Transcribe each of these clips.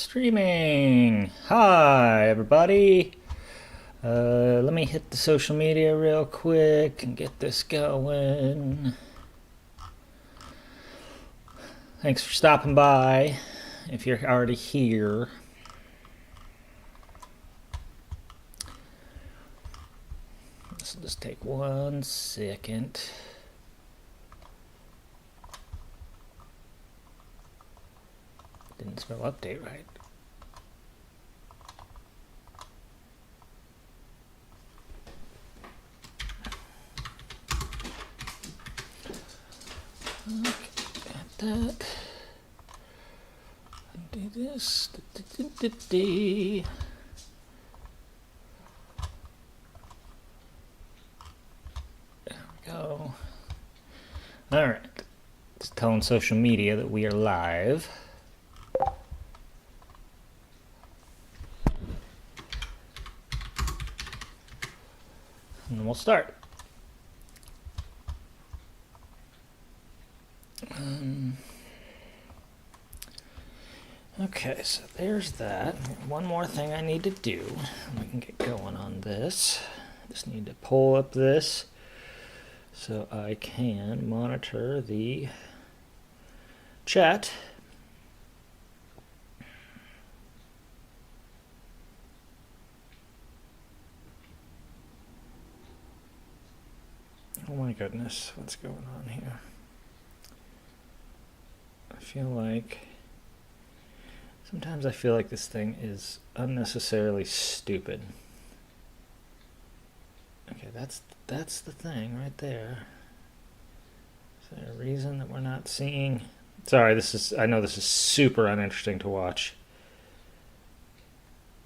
Streaming. Hi, everybody. Let me hit the social media real quick and get this going. Thanks for stopping by. If you're already here. This will just take 1 second. Didn't spell update right. Okay, got that. Do this. There we go. All right. Just telling social media that we are live. And we'll start. Okay, so there's that. One more thing I need to do. We can get going on this. Just need to pull up this so I can monitor the chat. Oh my goodness, what's going on here? Sometimes I feel like this thing is unnecessarily stupid. Okay, that's the thing right there. Is there a reason that we're not seeing? Sorry, I know this is super uninteresting to watch.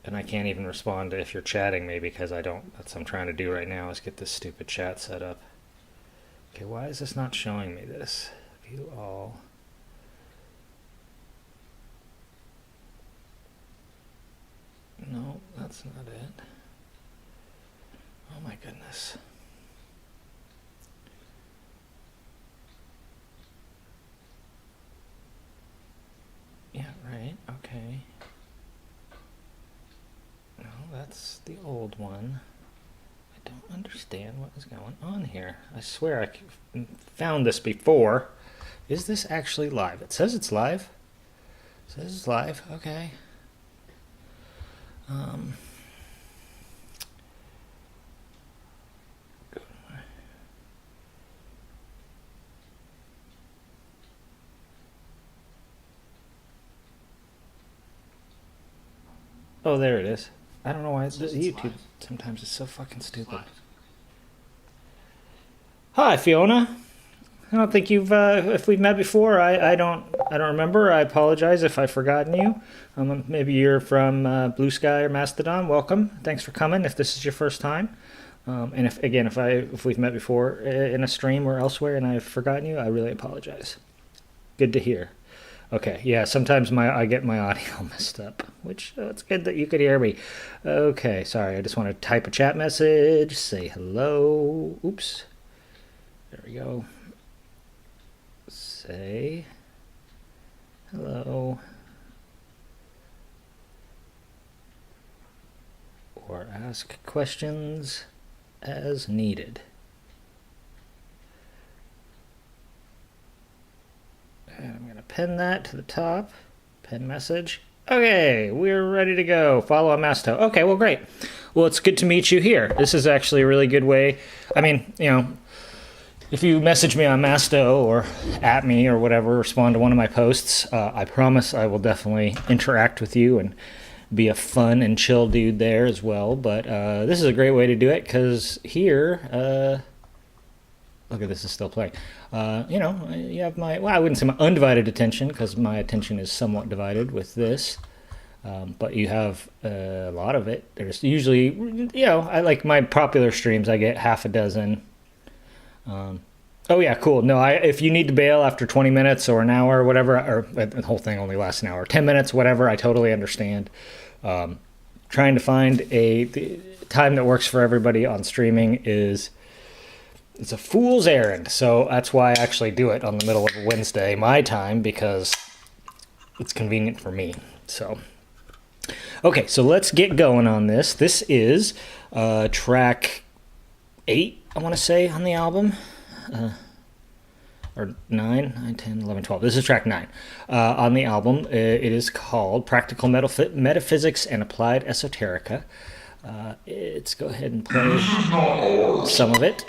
And I can't even respond if you're chatting me because that's what I'm trying to do right now is get this stupid chat set up. Okay, why is this not showing me this? View all. No, that's not it. Oh my goodness. Yeah, right, okay. No, that's the old one. I don't understand what is going on here. I swear I found this before. Is this actually live? It says it's live. It says it's live, okay. Oh, there it is. I don't know why YouTube sometimes is so fucking stupid. Hi, Fiona. I don't think if we've met before, I don't remember. I apologize if I've forgotten you. Maybe you're from Blue Sky or Mastodon. Welcome. Thanks for coming. If this is your first time, and if we've met before in a stream or elsewhere and I've forgotten you, I really apologize. Good to hear. Okay, yeah. Sometimes I get my audio messed up, which it's good that you could hear me. Okay, sorry. I just want to type a chat message. Say hello. Oops. There we go. Say hello or ask questions as needed. And I'm going to pin that to the top. Pin message. Okay, we're ready to go. Follow on Masto. Okay, well, great. Well, it's good to meet you here. This is actually a really good way. I mean, if you message me on Masto or at me or whatever, respond to one of my posts, I promise I will definitely interact with you and be a fun and chill dude there as well. But this is a great way to do it because here, look at this is still playing. You have I wouldn't say my undivided attention because my attention is somewhat divided with this. But you have a lot of it. There's usually, I like my popular streams, I get half a dozen. Oh yeah, cool. No, if you need to bail after 20 minutes or an hour or whatever, or the whole thing only lasts an hour, 10 minutes, whatever, I totally understand. Trying to find the time that works for everybody on streaming it's a fool's errand. So that's why I actually do it on the middle of a Wednesday, my time, because it's convenient for me. So Okay, so let's get going on this. This is track 8, I want to say, on the album. Or 9, 10, 11, 12. This is track 9 on the album. It is called Practical Metaphysics and Applied Esoterica. Let's go ahead and play some of it.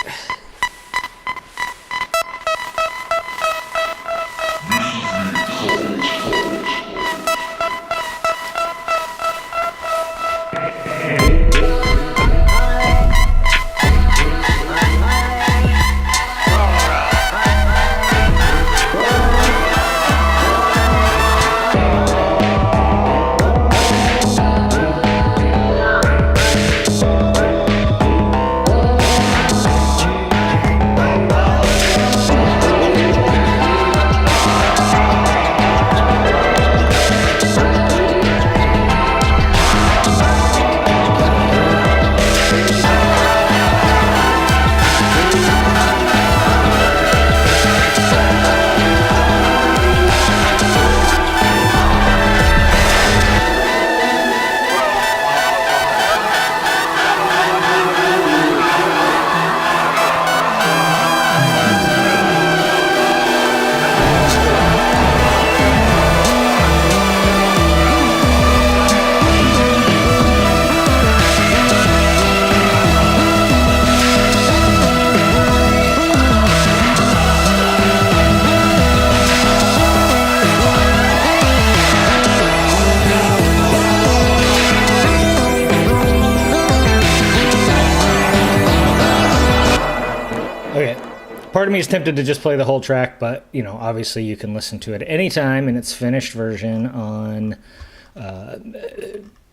Part of me is tempted to just play the whole track, but, you know, obviously you can listen to it at any time in its finished version on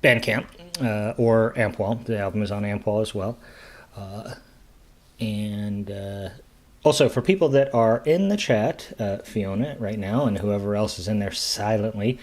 Bandcamp or Ampwall. The album is on Ampwall as well. And also, for people that are in the chat, Fiona right now, and whoever else is in there silently,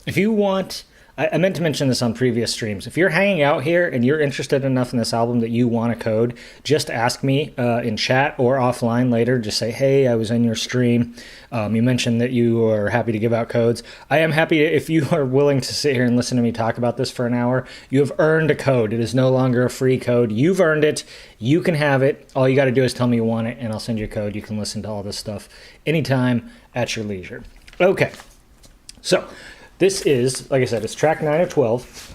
if you want... I meant to mention this on previous streams. If you're hanging out here and you're interested enough in this album that you want a code, just ask me in chat or offline later. Just say, hey, I was in your stream. You mentioned that you are happy to give out codes. I am happy if you are willing to sit here and listen to me talk about this for an hour. You have earned a code. It is no longer a free code. You've earned it. You can have it. All you got to do is tell me you want it, and I'll send you a code. You can listen to all this stuff anytime at your leisure. Okay, so... this is, like I said, it's track 9 of 12.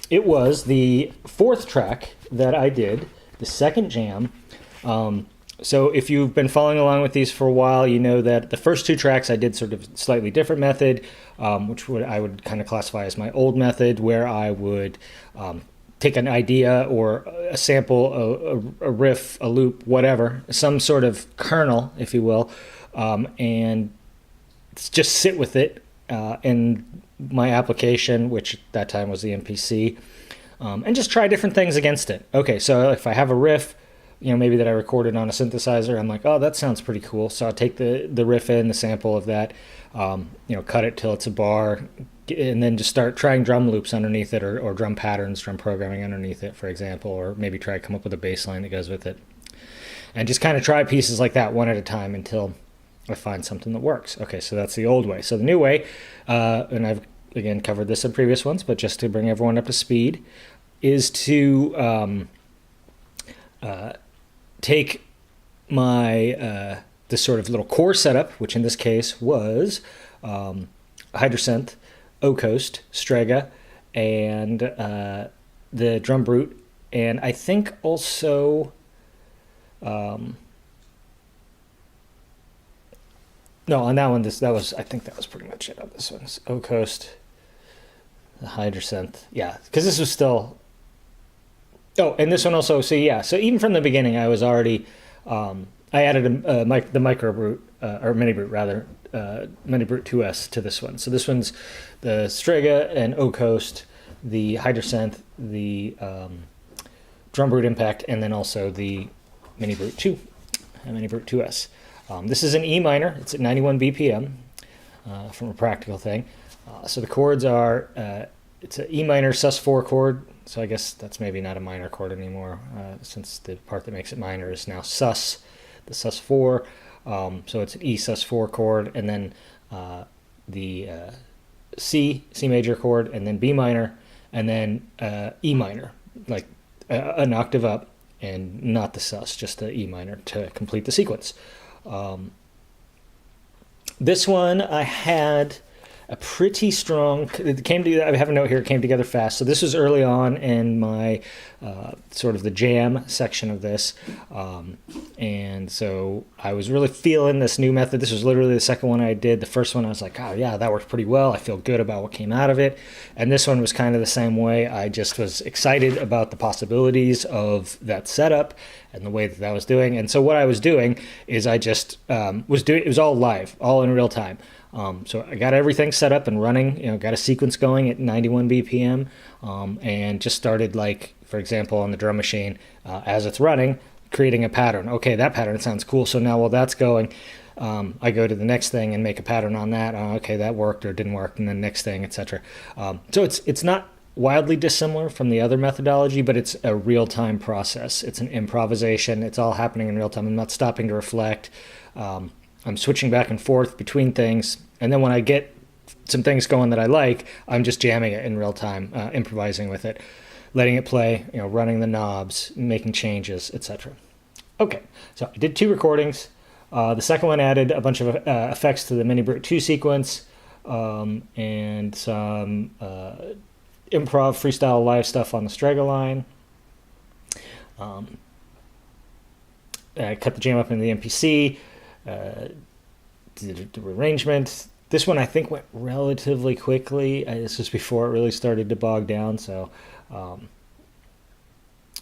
It was the 4th track that I did, the second jam. So if you've been following along with these for a while, you know that the first 2 tracks I did sort of slightly different method, which I would kind of classify as my old method, where I would take an idea or a sample, a riff, a loop, whatever, some sort of kernel, if you will, and just sit with it. In my application, which at that time was the MPC, and just try different things against it. Okay, so if I have a riff, you know, maybe that I recorded on a synthesizer, I'm like, oh, that sounds pretty cool. So I'll take the riff in, the sample of that, you know, cut it till it's a bar, and then just start trying drum loops underneath it, or drum patterns, drum programming underneath it, for example, or maybe try to come up with a bass line that goes with it. And just kind of try pieces like that one at a time until I find something that works. Okay, so that's the old way. So the new way, and I've, again, covered this in previous ones, but just to bring everyone up to speed, is to take my this sort of little core setup, which in this case was Hydrosynth, O-Coast, Strega, and the Drum Brute, and I think also... no, on that one, I think that was pretty much it on this one. O-Coast, the Hydrosynth. Yeah, because this was still... oh, and this one also, so even from the beginning, I was already... I added the Micro Brute, or Mini Brute, rather, Mini Brute 2S to this one. So this one's the Strega and O-Coast, the Hydrosynth, the Drum Brute Impact, and then also the Mini Brute 2, Mini Brute 2S. This is an E minor. It's at 91 BPM from a practical thing. So the chords are, it's an E minor sus4 chord. So I guess that's maybe not a minor chord anymore, since the part that makes it minor is now sus, the sus4. So it's an E sus4 chord, and then the C major chord, and then B minor, and then E minor, like an octave up, and not the sus, just the E minor to complete the sequence. This one I had a pretty strong, it came together, I have a note here, it came together fast. So this was early on in my sort of the jam section of this. And so I was really feeling this new method. This was literally the second one I did. The first one I was like, oh yeah, that worked pretty well. I feel good about what came out of it. And this one was kind of the same way. I just was excited about the possibilities of that setup and the way that was doing. And so what I was doing is I just was doing, it was all live, all in real time. So I got everything set up and running, got a sequence going at 91 BPM, and just started, like, for example, on the drum machine, as it's running, creating a pattern. Okay, that pattern sounds cool. So now while that's going, I go to the next thing and make a pattern on that. Okay, that worked or didn't work, and then next thing, etc. So it's not wildly dissimilar from the other methodology, but it's a real-time process. It's an improvisation. It's all happening in real time. I'm not stopping to reflect. I'm switching back and forth between things. And then when I get some things going that I like, I'm just jamming it in real time, improvising with it, letting it play, running the knobs, making changes, etc. Okay, so I did 2 recordings. The second one added a bunch of effects to the Mini Brute 2 sequence, and some improv, freestyle, live stuff on the Strega line. I cut the jam up in the MPC. Did the arrangement. This one I think went relatively quickly. This was before it really started to bog down. So,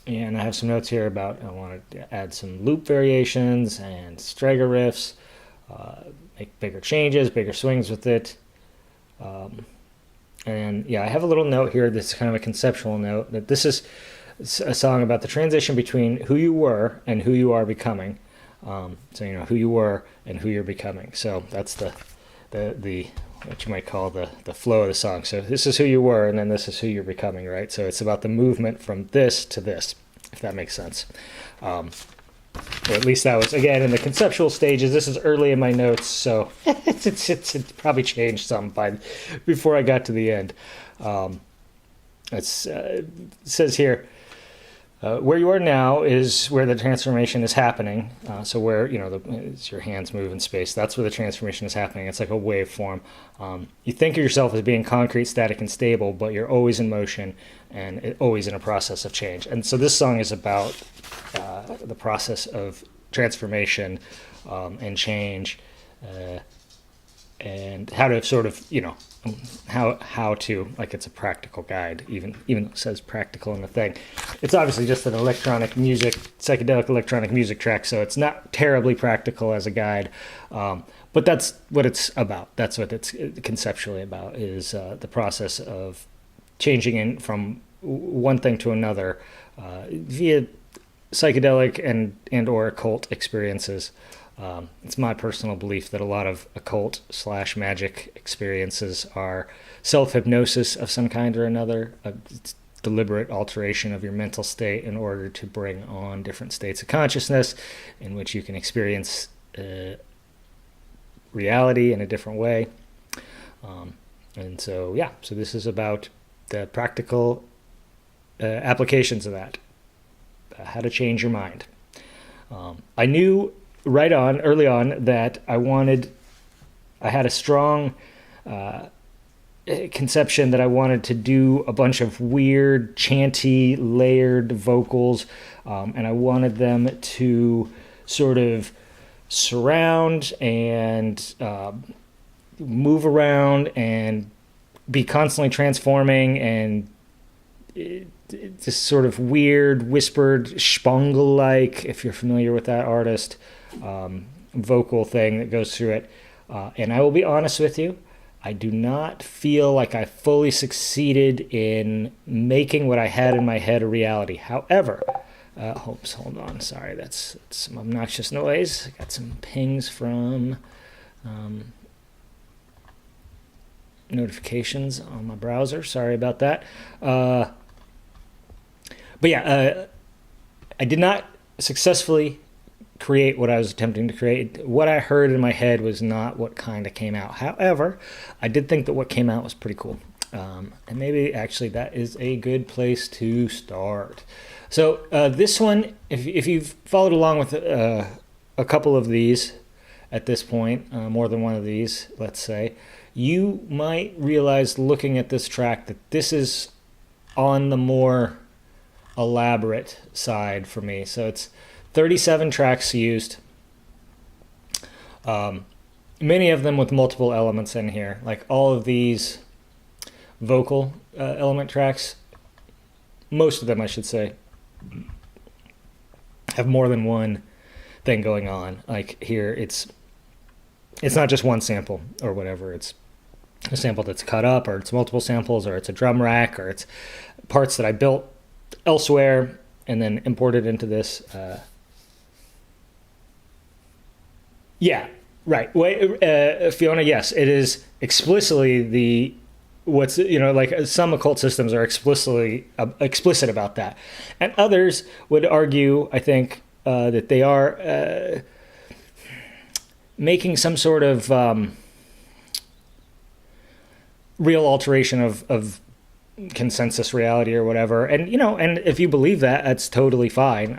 and I have some notes here about I wanted to add some loop variations and Strega riffs, make bigger changes, bigger swings with it. And yeah, I have a little note here that's kind of a conceptual note that this is a song about the transition between who you were and who you are becoming. So who you were and who you're becoming. So that's the what you might call the flow of the song. So this is who you were, and then this is who you're becoming, right? So it's about the movement from this to this, if that makes sense. Or at least that was, again, in the conceptual stages. This is early in my notes, so it's probably changed some before I got to the end. It says here, where you are now is where the transformation is happening. So where, it's your hands move in space. That's where the transformation is happening. It's like a waveform. You think of yourself as being concrete, static, and stable, but you're always in motion and always in a process of change. And so this song is about the process of transformation and change, and how to sort of, how to, like, it's a practical guide, even though it says practical in the thing. It's obviously just an psychedelic electronic music track, so it's not terribly practical as a guide, but that's what it's about. That's what it's conceptually about, is the process of changing from one thing to another via psychedelic and or occult experiences. It's my personal belief that a lot of occult/magic experiences are self-hypnosis of some kind or another, a deliberate alteration of your mental state in order to bring on different states of consciousness in which you can experience reality in a different way. And so, so this is about the practical applications of that, how to change your mind. I knew early on that I had a strong conception that I wanted to do a bunch of weird, chanty, layered vocals, and I wanted them to sort of surround and move around and be constantly transforming, and this sort of weird, whispered, Spangle-like, if you're familiar with that artist, vocal thing that goes through it. And I will be honest with you, I do not feel like I fully succeeded in making what I had in my head a reality. However, hold on, sorry, that's some obnoxious noise. I got some pings from notifications on my browser. Sorry about that. But yeah, I did not successfully create what I was attempting to create. What I heard in my head was not what kind of came out. However, I did think that what came out was pretty cool. And maybe actually that is a good place to start. So this one, if you've followed along with a couple of these at this point, more than one of these, let's say, you might realize looking at this track that this is on the more elaborate side for me. So it's 37 tracks used, many of them with multiple elements in here. Like all of these vocal element tracks, most of them I should say, have more than one thing going on. Like here it's not just one sample or whatever, it's a sample that's cut up, or it's multiple samples, or it's a drum rack, or it's parts that I built elsewhere and then imported into this. Yeah, right. Wait, Fiona, yes, it is explicitly like some occult systems are explicit about that. And others would argue, I think, that they are making some sort of real alteration of consensus reality or whatever. And, and if you believe that, that's totally fine.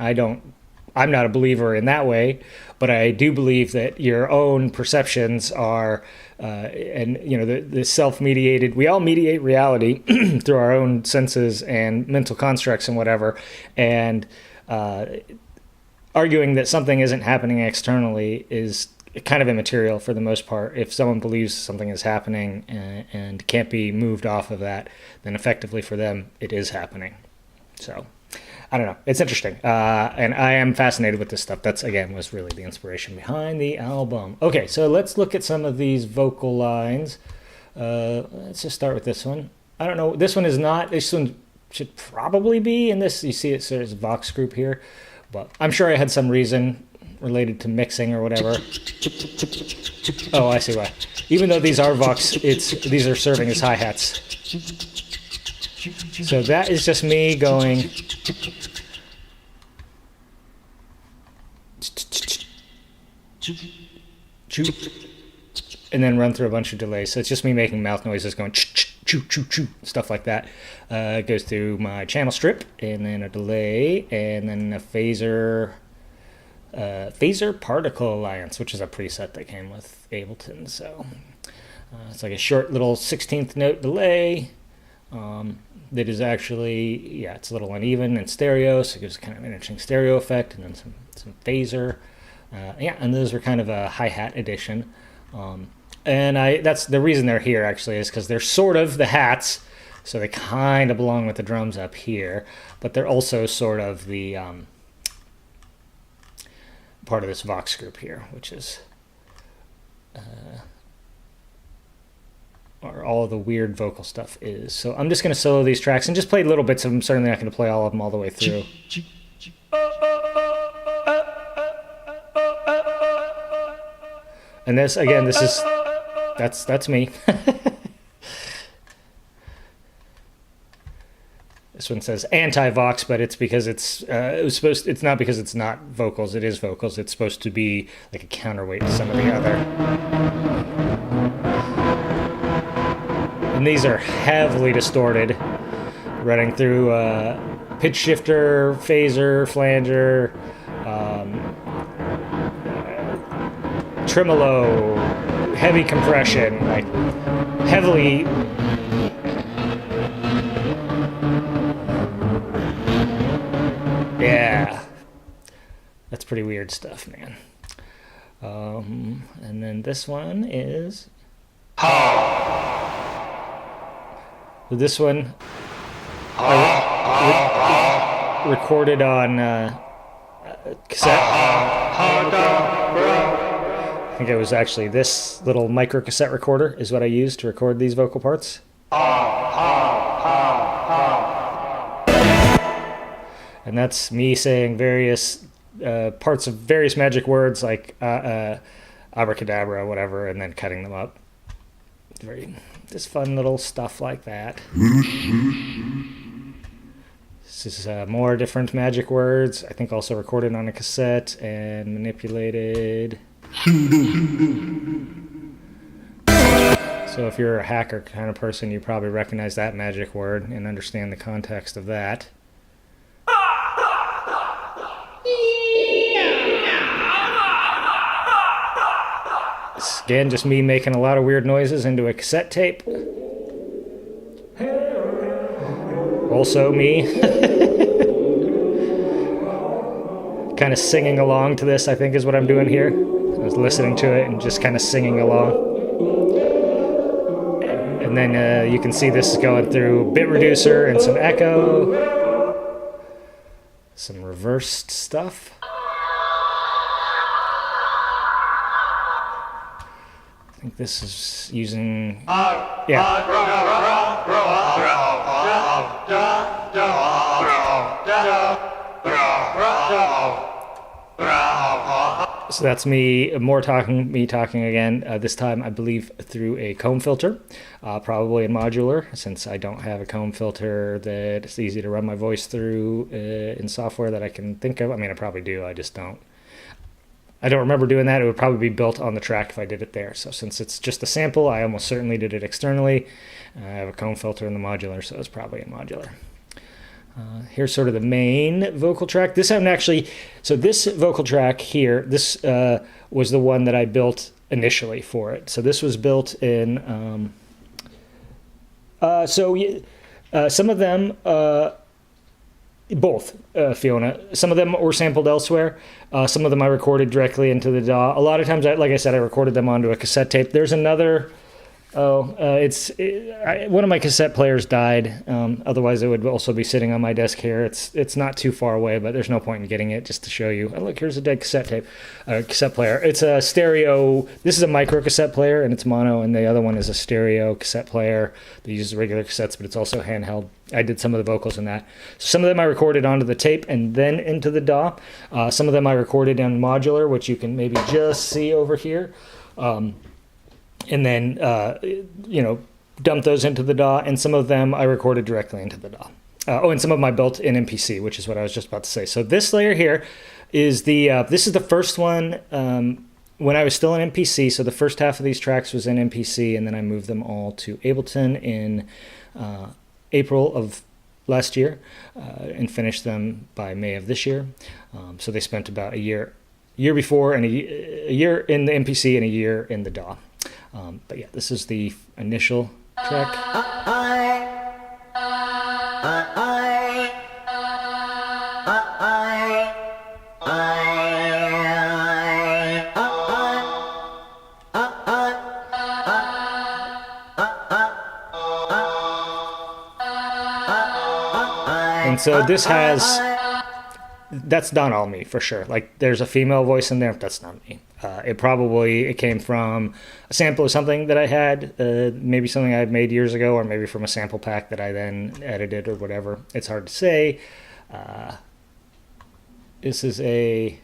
I'm not a believer in that way, but I do believe that your own perceptions are, the self-mediated, we all mediate reality through our own senses and mental constructs and whatever. And arguing that something isn't happening externally is kind of immaterial for the most part. If someone believes something is happening and can't be moved off of that, then effectively for them, it is happening. So I don't know. It's interesting. And I am fascinated with this stuff. That's, again, was really the inspiration behind the album. Okay, so let's look at some of these vocal lines. Let's just start with this one. I don't know. This one should probably be in this. You see it says Vox group here. But I'm sure I had some reason related to mixing or whatever. Oh, I see why. Even though these are Vox, these are serving as hi-hats. So that is just me going... and then run through a bunch of delays. So it's just me making mouth noises going choo, stuff like that. It goes through my channel strip, and then a delay, and then a phaser particle alliance, which is a preset that came with Ableton. So it's like a short little 16th note delay that is actually, it's a little uneven in stereo, so it gives kind of an interesting stereo effect, and then some phaser. And those are kind of a hi-hat addition. And that's the reason they're here, actually, is because they're sort of the hats, so they kind of belong with the drums up here, but they're also sort of the part of this Vox group here, which is where all the weird vocal stuff is. So I'm just going to solo these tracks and just play little bits of them. Certainly not going to play all of them all the way through. And this, again, that's me. This one says anti-vox, but it's because it's not because it's not vocals. It is vocals. It's supposed to be like a counterweight to some of the other. And these are heavily distorted, running through pitch shifter, phaser, flanger, tremolo, heavy compression, like heavily. Yeah, that's pretty weird stuff, man. And then this one is. So this one I recorded on cassette. I think it was actually this little micro cassette recorder is what I used to record these vocal parts. And that's me saying various parts of various magic words like abracadabra, whatever, and then cutting them up. Just fun little stuff like that. This is more different magic words. I think also recorded on a cassette and manipulated. So if you're a hacker kind of person, you probably recognize that magic word and understand the context of that. This, again, just me making a lot of weird noises into a cassette tape. Also me. Kind of singing along to this, I think, is what I'm doing here. I was listening to it and just kind of singing along. And then you can see this is going through bit reducer and some echo. Some reversed stuff. I think this is using... yeah. So that's me talking again, this time I believe through a comb filter, probably in modular, since I don't have a comb filter that it's easy to run my voice through in software that I can think of. I mean, I probably do, I just don't. I don't remember doing that. It would probably be built on the track if I did it there. So since it's just a sample, I almost certainly did it externally. I have a comb filter in the modular, so it's probably in modular. Here's sort of the main vocal track. This I'm actually, so this vocal track here, this was the one that I built initially for it. So this was built in, some of them, both, Fiona. Some of them were sampled elsewhere. Some of them I recorded directly into the DAW. A lot of times, like I said, I recorded them onto a cassette tape. There's another... one of my cassette players died. Otherwise, it would also be sitting on my desk here. It's not too far away, but there's no point in getting it just to show you. Oh, look, here's a dead cassette tape, cassette player. It's a stereo. This is a micro cassette player, and it's mono, and the other one is a stereo cassette player that uses regular cassettes, but it's also handheld. I did some of the vocals in that. So some of them I recorded onto the tape and then into the DAW. Some of them I recorded on modular, which you can maybe just see over here. And then, dump those into the DAW, and some of them I recorded directly into the DAW. And some of them I built in MPC, which is what I was just about to say. So this layer here is this is the first one when I was still in MPC. So the first half of these tracks was in MPC, and then I moved them all to Ableton in April of last year and finished them by May of this year. So they spent about a year before, and a year in the MPC and a year in the DAW. But yeah, this is the initial track. And so this has... That's not all me, for sure. Like, there's a female voice in there, but that's not me. It came from a sample of something that I had, maybe something I had made years ago, or maybe from a sample pack that I then edited or whatever. It's hard to say. This is a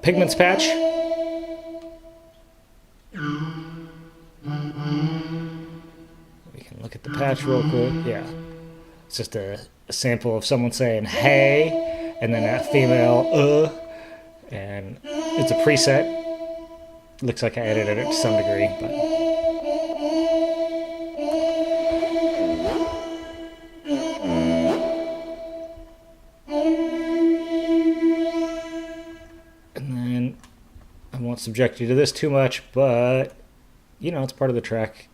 Pigments patch. We can look at the patch real quick. Yeah. It's just a sample of someone saying, hey, and then that female, and it's a preset. Looks like I edited it to some degree, but... And then, I won't subject you to this too much, but, it's part of the track.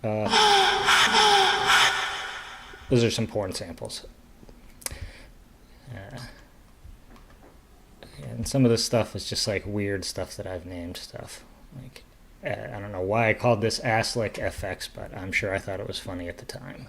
Those are some porn samples. And some of this stuff is just like weird stuff that I've named stuff. Like, I don't know why I called this Asslick FX, but I'm sure I thought it was funny at the time.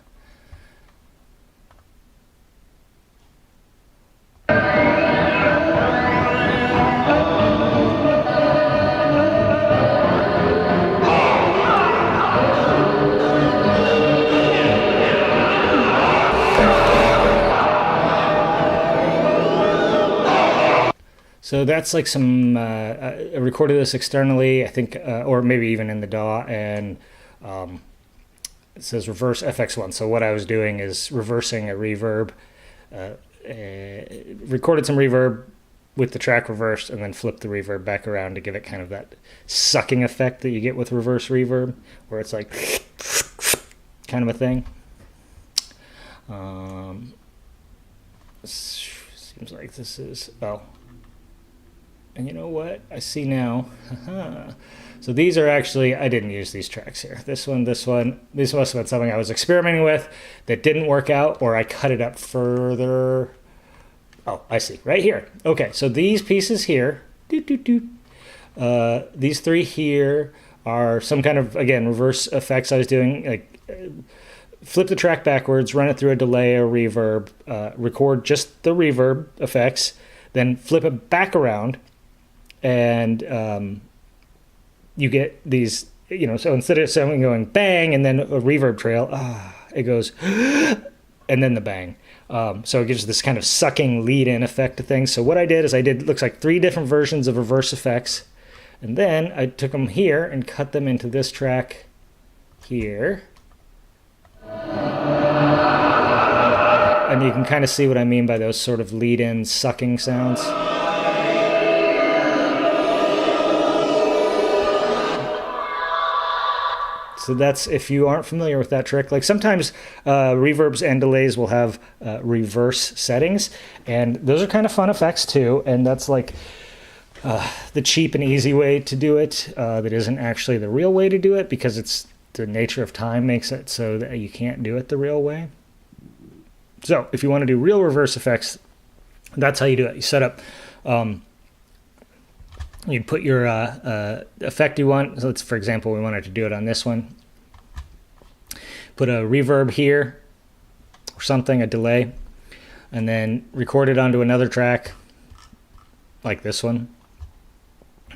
So that's like some, I recorded this externally, I think, or maybe even in the DAW, and it says reverse FX1. So what I was doing is reversing a reverb, recorded some reverb with the track reversed, and then flipped the reverb back around to give it kind of that sucking effect that you get with reverse reverb, where it's like kind of a thing. Seems like this is, oh, and you know what? I see now. So these are actually, I didn't use these tracks here. This one, this must have been something I was experimenting with that didn't work out, or I cut it up further. Oh, I see, right here. Okay, so these pieces here, these three here are some kind of, again, reverse effects I was doing, like flip the track backwards, run it through a delay or reverb, record just the reverb effects, then flip it back around, and you get these, you know, so instead of something going bang and then a reverb trail, it goes and then the bang. So it gives this kind of sucking lead-in effect to things. So what I did is looks like 3 different versions of reverse effects, and then I took them here and cut them into this track here. And you can kind of see what I mean by those sort of lead-in sucking sounds. So that's, if you aren't familiar with that trick, like sometimes reverbs and delays will have reverse settings, and those are kind of fun effects too, and that's like the cheap and easy way to do it that isn't actually the real way to do it, because it's the nature of time makes it so that you can't do it the real way. So if you want to do real reverse effects, that's how you do it. You set up, you'd put your effect you want. So let's, for example, we wanted to do it on this one. Put a reverb here or something, a delay, and then record it onto another track like this one.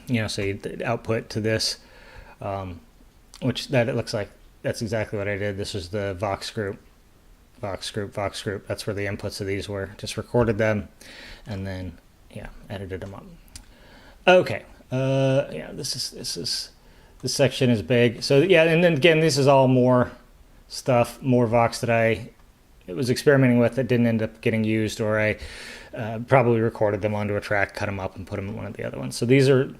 You know, so you output to this, which that it looks like that's exactly what I did. This was the Vox group. That's where the inputs of these were. Just recorded them and then, yeah, edited them up. Okay. Yeah, this section is big. So yeah, and then again, this is all more stuff, more Vox that I was experimenting with that didn't end up getting used, or I probably recorded them onto a track, cut them up, and put them in one of the other ones. So these are,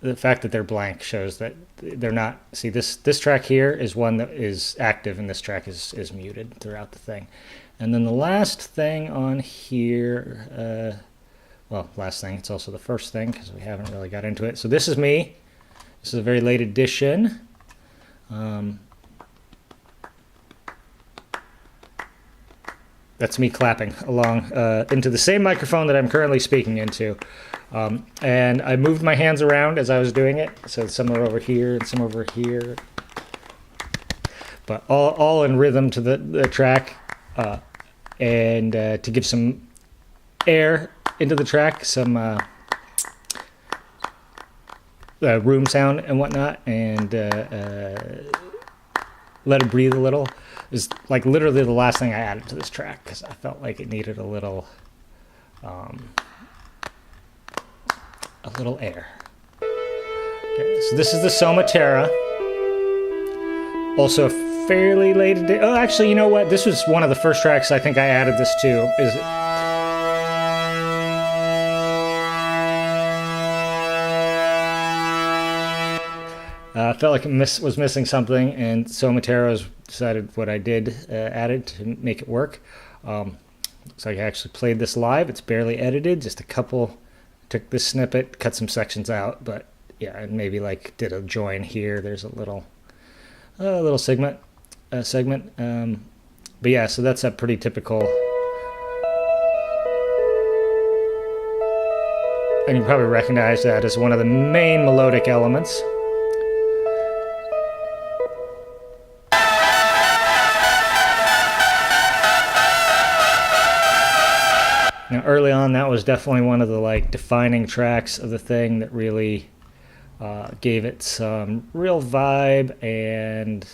the fact that they're blank shows that they're not, see this track here is one that is active, and this track is muted throughout the thing. And then the last thing on here, well, last thing, it's also the first thing because we haven't really got into it. So this is me. This is a very late edition. That's me clapping along into the same microphone that I'm currently speaking into. And I moved my hands around as I was doing it. So some are over here and some over here. But all in rhythm to the track. And to give some air into the track, some room sound and whatnot, and let it breathe a little. Is like literally the last thing I added to this track because I felt like it needed a little air. Okay, so this is the Somatera. Also fairly late. Oh, actually, you know what? This was one of the first tracks I think I added this to. I felt like it was missing something, and Somatera decided what I did, added to make it work. So I actually played this live. It's barely edited, just a couple. Took this snippet, cut some sections out, but yeah, and maybe like did a join here. There's a little segment. But yeah, so that's a pretty typical. And you probably recognize that as one of the main melodic elements. Now, early on, that was definitely one of the like defining tracks of the thing that really gave it some real vibe and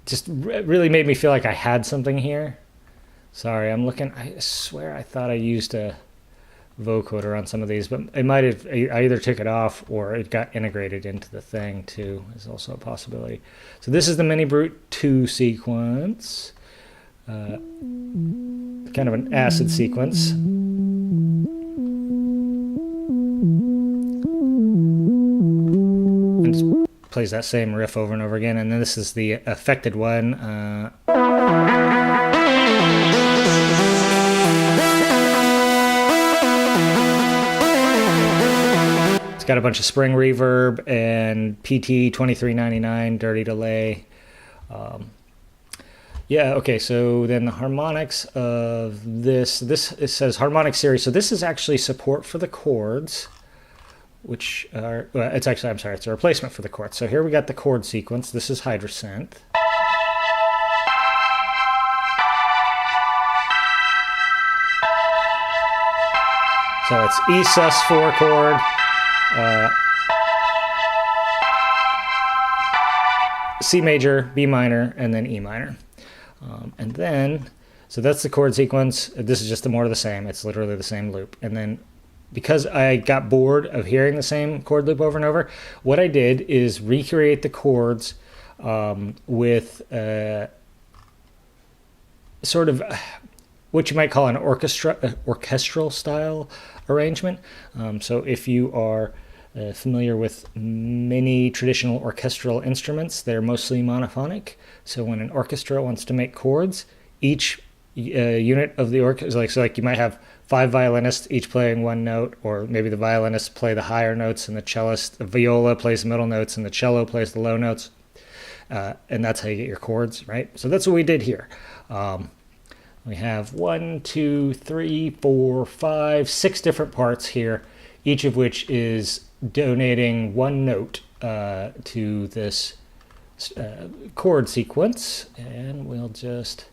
just really made me feel like I had something here. Sorry, I'm looking. I swear I thought I used a vocoder on some of these, but it might have, I either took it off or it got integrated into the thing too, is also a possibility. So this is the Mini Brute 2 sequence, kind of an acid sequence. And just plays that same riff over and over again, and then this is the affected one. It's got a bunch of spring reverb and PT 2399 dirty delay. Yeah, okay, so then the harmonics of this, it says harmonic series. So this is actually support for the chords, which are, well, it's actually, I'm sorry, it's a replacement for the chords. So here we got the chord sequence. This is Hydrasynth. So it's E sus4 chord, C major, B minor, and then E minor. And then, so that's the chord sequence. This is just more of the same. It's literally the same loop. And then, because I got bored of hearing the same chord loop over and over, what I did is recreate the chords with sort of what you might call an orchestral style arrangement. So if you are familiar with many traditional orchestral instruments, they're mostly monophonic. So when an orchestra wants to make chords, each unit of the orchestra, like you might have 5 violinists each playing one note, or maybe the violinists play the higher notes and the viola plays the middle notes and the cello plays the low notes. And that's how you get your chords, right? So that's what we did here. We have 1, 2, 3, 4, 5, 6 different parts here, each of which is donating one note to this chord sequence, and we'll just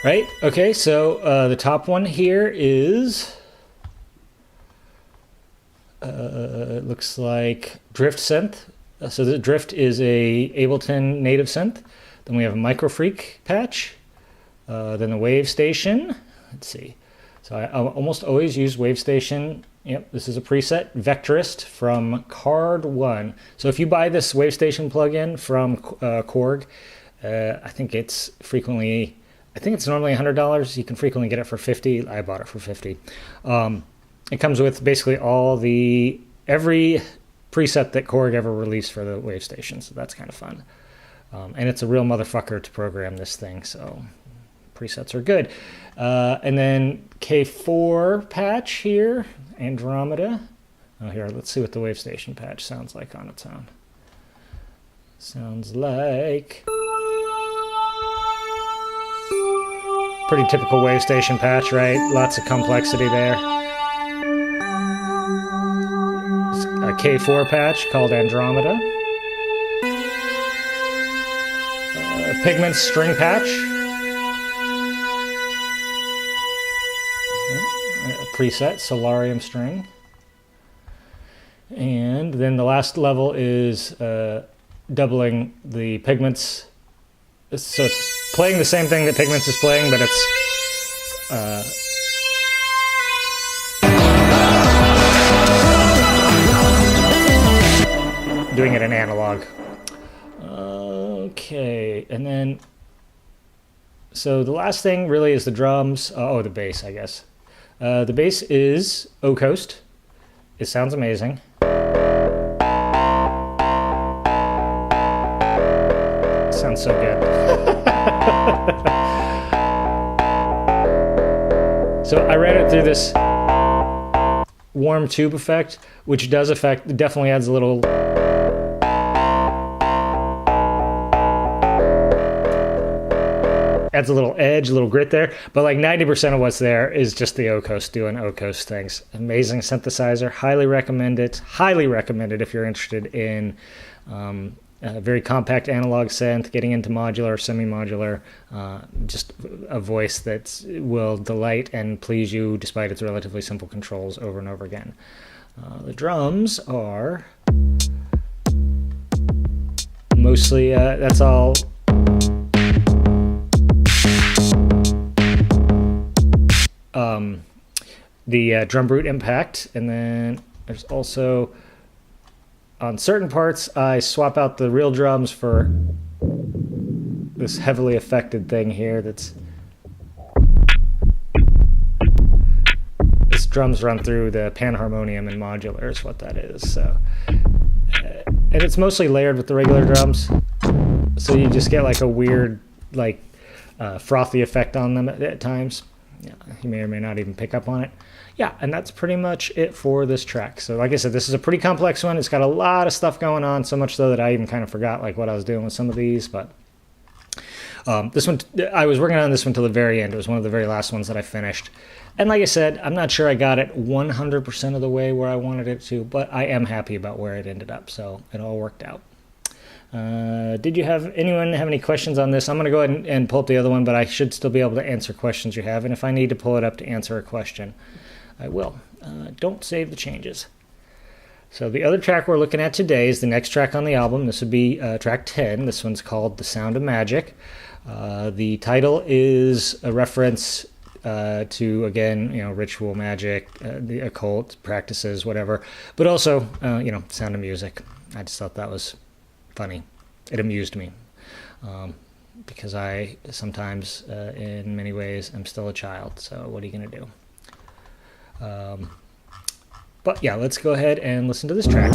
right? Okay, so the top one here is, it looks like Drift synth. So the Drift is a Ableton native synth. Then we have a Microfreak patch. Then the Wave Station. Let's see. So I almost always use Wave Station. Yep, this is a preset, Vectorist from Card One. So if you buy this Wave Station plugin from Korg, I think it's normally $100. You can frequently get it for $50. I bought it for $50. It comes with basically every preset that Korg ever released for the Wave Station, so that's kind of fun. And it's a real motherfucker to program this thing, so presets are good. And then K4 patch here, Andromeda. Oh, here, let's see what the Wave Station patch sounds like on its own. Sounds like pretty typical Wave Station patch, right? Lots of complexity there. A K4 patch called Andromeda. A Pigment string patch. A preset, Solarium string. And then the last level is doubling the Pigments. So it's playing the same thing that Pigments is playing, but it's doing it in analog. Okay, and then so the last thing really is the drums. The bass, I guess. The bass is O-Coast. It sounds amazing. It sounds so good. So I ran it through this warm tube effect, which definitely adds a little edge, a little grit there, but like 90% of what's there is just the O-Coast doing O-Coast things. Amazing synthesizer. Highly recommend it if you're interested in very compact analog synth, getting into modular, semi-modular, just a voice that will delight and please you despite its relatively simple controls over and over again. The drums are mostly, that's all the drum brute impact, and then there's also on certain parts I swap out the real drums for this heavily affected thing here. This drums run through the panharmonium and modular is what that is. So and it's mostly layered with the regular drums, so you just get like a weird like frothy effect on them at times. Yeah, you may or may not even pick up on it. Yeah, and that's pretty much it for this track. So like I said, this is a pretty complex one. It's got a lot of stuff going on, so much so that I even kind of forgot like what I was doing with some of these. But this one, I was working on this one till the very end. It was one of the very last ones that I finished. And like I said, I'm not sure I got it 100% of the way where I wanted it to, but I am happy about where it ended up. So it all worked out. Did you have anyone have any questions on this? I'm going to go ahead and pull up the other one, but I should still be able to answer questions you have. And if I need to pull it up to answer a question, I will. Don't save the changes. So the other track we're looking at today is the next track on the album. This would be track 10. This one's called The Sound of Magick. The title is a reference to, again, ritual magic, the occult practices, whatever. But also, Sound of Music. I just thought that was funny. It amused me. Because I sometimes, in many ways, am still a child. So what are you going to do? But yeah, let's go ahead and listen to this track.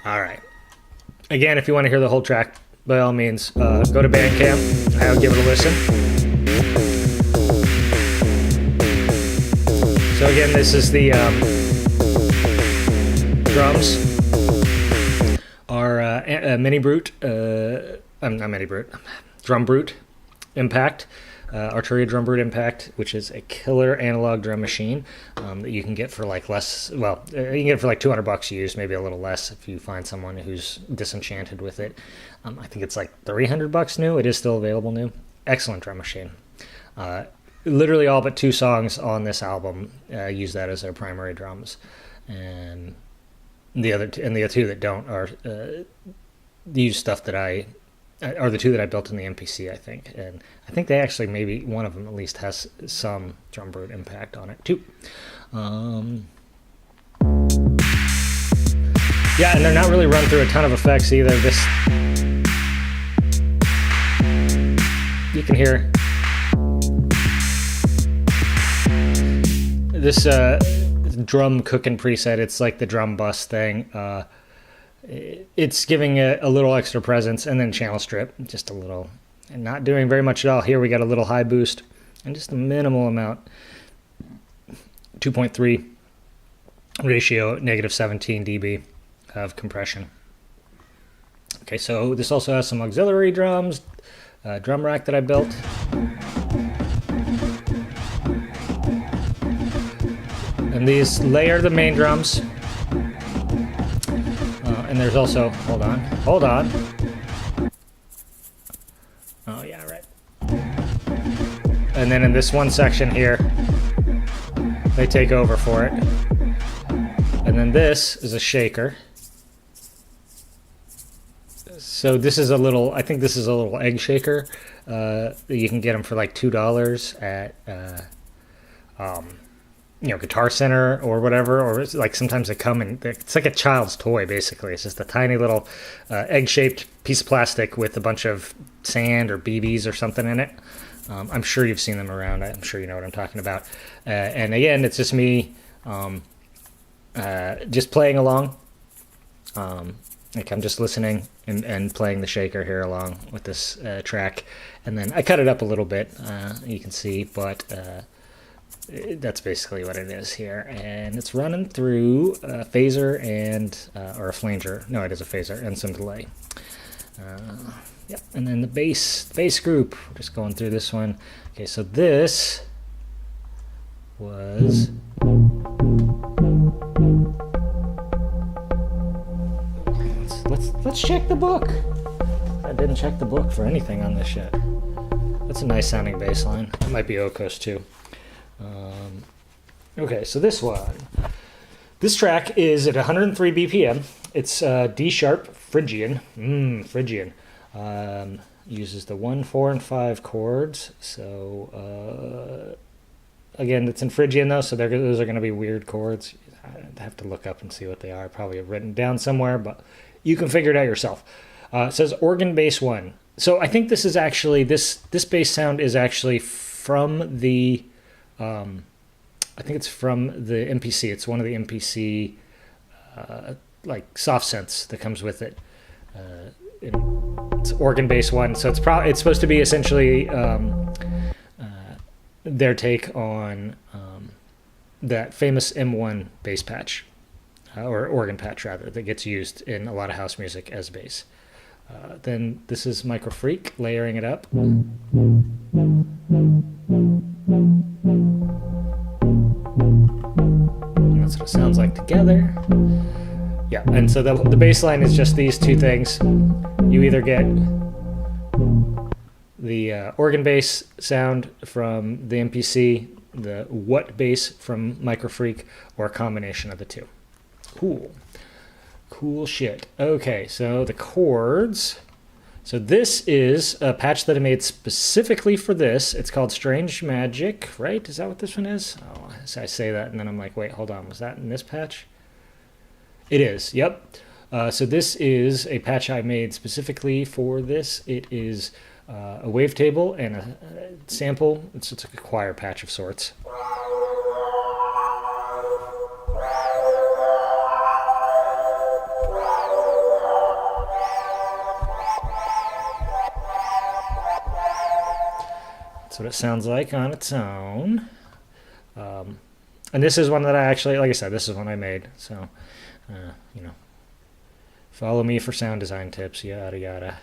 All right. Again, if you want to hear the whole track, by all means, go to Bandcamp. I would give it a listen. So again, this is the drums are Mini Brute, not Mini Brute, Drum Brute Impact, Arturia Drum Brute Impact, which is a killer analog drum machine that you can get for like less. Well, you can get it for like $200 used, maybe a little less if you find someone who's disenchanted with it. I think it's like $300 new. It is still available new. Excellent drum machine. Literally all but 2 songs on this album use that as their primary drums, and the other two that don't are use stuff that are the 2 that I built in the MPC, I think, and I think they actually maybe one of them at least has some drum brute impact on it too. Yeah, and they're not really run through a ton of effects either. You can hear this drum cooking preset. It's like the drum bus thing. It's giving a little extra presence, and then channel strip, just a little, and not doing very much at all. Here we got a little high boost and just a minimal amount. 2.3 ratio, -17 dB of compression. Okay, so this also has some auxiliary drums, drum rack that I built. And these layer the main drums. And there's also, hold on. Oh yeah, right. And then in this one section here, they take over for it. And then this is a shaker. So this is I think this is a little egg shaker. You can get them for like $2 at, Guitar Center or whatever, or it's like sometimes they come in, it's like a child's toy basically. It's just a tiny little egg-shaped piece of plastic with a bunch of sand or BBs or something in it. I'm sure you've seen them around. I'm sure you know what I'm talking about. And again, it's just me just playing along. Like I'm just listening and playing the shaker here along with this track. And then I cut it up a little bit, you can see, but that's basically what it is here. And it's running through a phaser and, or a flanger. No, it is a phaser and some delay. Yep, and then the bass group, we're just going through this one. Okay, so this was... Let's check the book. I didn't check the book for anything on this shit. That's a nice sounding bass line. It might be Okos too. Okay, so this one. This track is at 103 BPM. It's D sharp Phrygian. Phrygian. Uses the 1, 4, and 5 chords. So again, it's in Phrygian though, so those are going to be weird chords. I have to look up and see what they are. Probably written down somewhere, but you can figure it out yourself. It says organ bass 1. So I think this is actually this bass sound is actually from the I think it's from the MPC. It's one of the MPC like soft synths that comes with it. It's organ bass 1, so it's supposed to be essentially their take on that famous M1 bass patch, or organ patch rather, that gets used in a lot of house music as bass. Then this is Micro Freak layering it up. And that's what it sounds like together. Yeah, and so the bass line is just these two things. You either get the organ bass sound from the MPC, the what bass from Micro Freak, or a combination of the two. Cool shit. Okay, so the chords. So this is a patch that I made specifically for this. It's called Strange Magic, right? Is that what this one is? Oh, I say that and then I'm like, wait, hold on. Was that in this patch? It is, yep. So this is a patch I made specifically for this. It is a wavetable and a sample. It's like a choir patch of sorts. That's what it sounds like on its own. And this is one that I actually, like I said, this is one I made. So, you know, follow me for sound design tips, yada yada.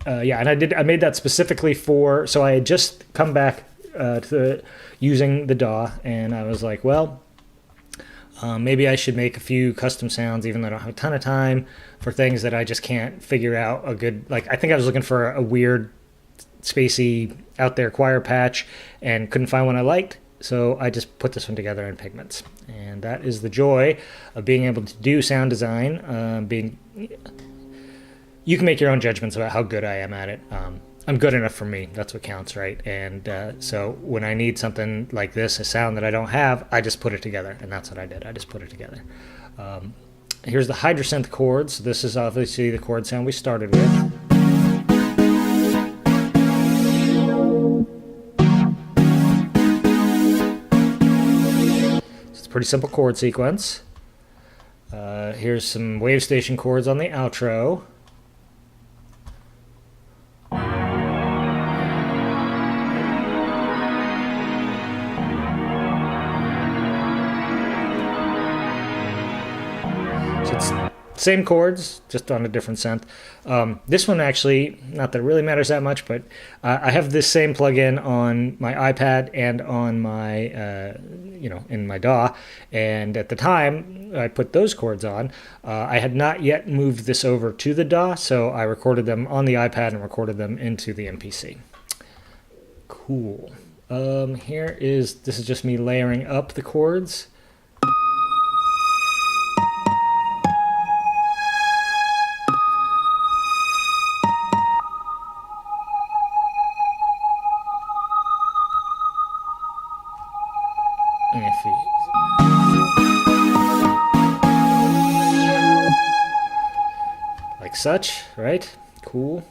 Yeah, and I made that specifically for, so I had just come back to using the DAW, and I was like, well, maybe I should make a few custom sounds, even though I don't have a ton of time, for things that I just can't figure out a good, like, I think I was looking for a weird, spacey, out there choir patch, and couldn't find one I liked, so I just put this one together in Pigments. And that is the joy of being able to do sound design, you can make your own judgments about how good I am at it. I'm good enough for me. That's what counts, right? And so when I need something like this, a sound that I don't have, I just put it together. And that's what I did. I just put it together. Here's the Hydrosynth chords. This is obviously the chord sound we started with. It's a pretty simple chord sequence. Here's some wave station chords on the outro. Same chords, just on a different synth. This one actually, not that it really matters that much, but I have this same plugin on my iPad and on my, in my DAW. And at the time I put those chords on, I had not yet moved this over to the DAW, so I recorded them on the iPad and recorded them into the MPC. Cool. This is just me layering up the chords. Like such, right? Cool.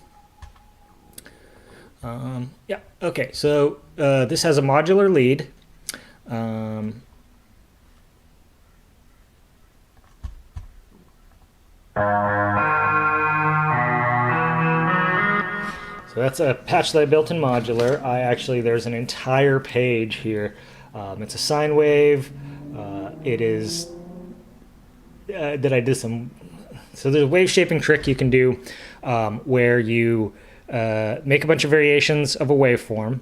Yeah, okay, so this has a modular lead. So So that's a patch that I built in Modular. There's an entire page here. It's a sine wave. It is that I did some. So there's a wave shaping trick you can do where you make a bunch of variations of a waveform.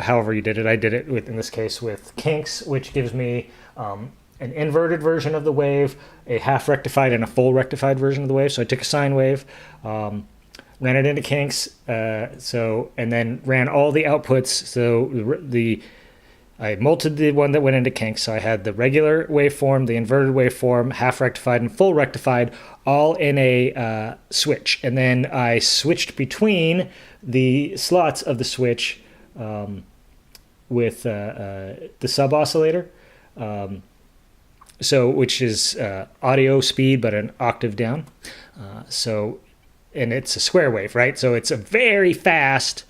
However you did it, I did it in this case with kinks, which gives me an inverted version of the wave, a half rectified and a full rectified version of the wave. So I took a sine wave, ran it into kinks, and then ran all the outputs. So I multed the one that went into kinks. So I had the regular waveform, the inverted waveform, half rectified and full rectified, all in a switch. And then I switched between the slots of the switch with the sub oscillator, which is audio speed but an octave down. And it's a square wave, right? So it's a very fast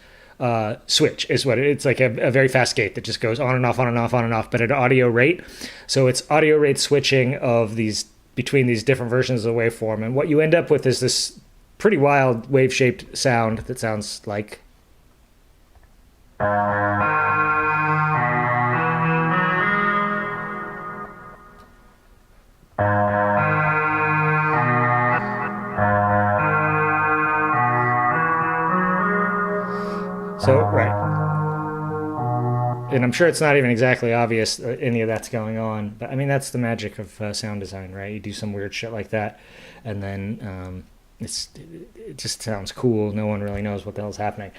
switch is what it's like, a very fast gate that just goes on and off, on and off, on and off, but at audio rate. So it's audio rate switching of these between these different versions of the waveform. And what you end up with is this pretty wild wave-shaped sound that sounds like. So, right. And I'm sure it's not even exactly obvious any of that's going on. But, I mean, that's the magic of sound design, right? You do some weird shit like that, and then it just sounds cool. No one really knows what the hell's happening.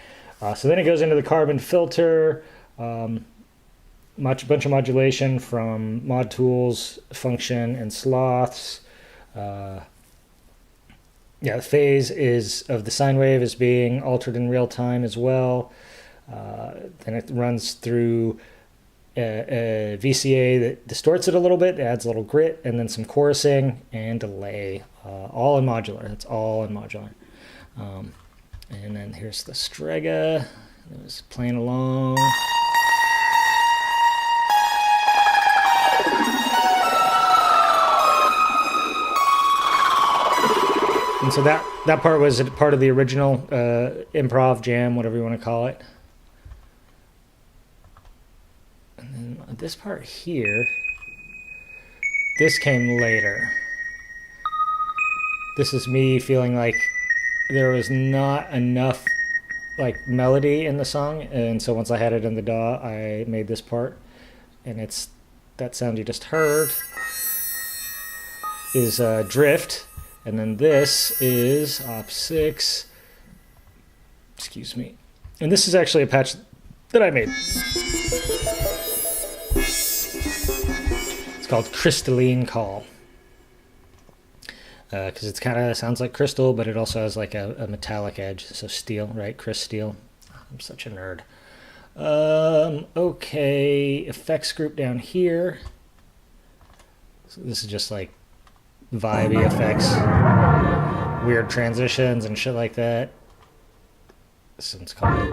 So then it goes into the carbon filter, bunch of modulation from mod tools, function, and sloths. The phase of the sine wave is being altered in real time as well. Then it runs through a VCA that distorts it a little bit, adds a little grit, and then some chorusing and delay, all in modular. That's all in modular. And then here's the Strega. It was playing along. And so that part was part of the original improv jam, whatever you want to call it. And then this part here, this came later. This is me feeling like there was not enough like melody in the song, and so once I had it in the DAW, I made this part, and it's that sound you just heard is drift. And then this is op 6. Excuse me. And this is actually a patch that I made. It's called Crystalline Call. Because it kind of sounds like crystal, but it also has like a metallic edge. So steel, right? Steel. I'm such a nerd. Okay. Effects group down here. So this is just like vibey effects, weird transitions and shit like that. This one's called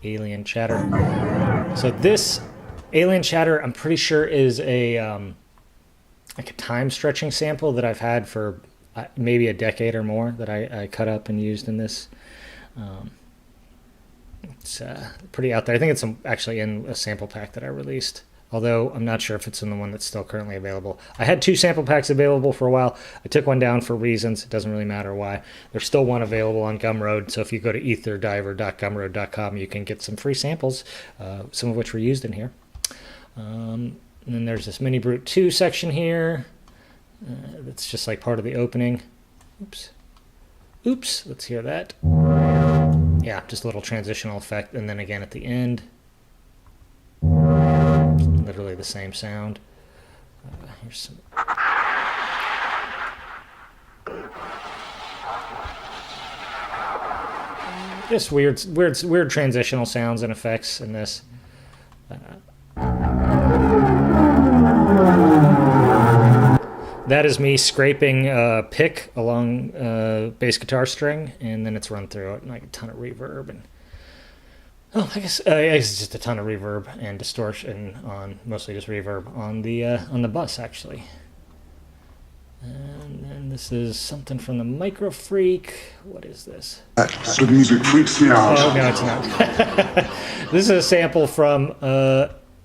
Alien Chatter. So this Alien Chatter, I'm pretty sure is a like a time stretching sample that I've had for maybe a decade or more that I cut up and used in this. It's pretty out there. I think it's actually in a sample pack that I released. Although I'm not sure if it's in the one that's still currently available. I had 2 sample packs available for a while. I took one down for reasons. It doesn't really matter why. There's still one available on Gumroad. So if you go to etherdiver.gumroad.com, you can get some free samples, some of which were used in here. And then there's this Mini Brute 2 section here. That's just like part of the opening. Oops. Let's hear that. Yeah, just a little transitional effect. And then again at the end. Literally the same sound. Here's some. Just weird transitional sounds and effects in this. That is me scraping pick along bass guitar string, and then it's run through it, and like a ton of reverb and. Oh, I guess it's just a ton of reverb and distortion mostly just reverb on the bus actually. And then This is something from the Micro Freak. What is this? The music freaks me out. Oh, no, it's not. This is a sample from,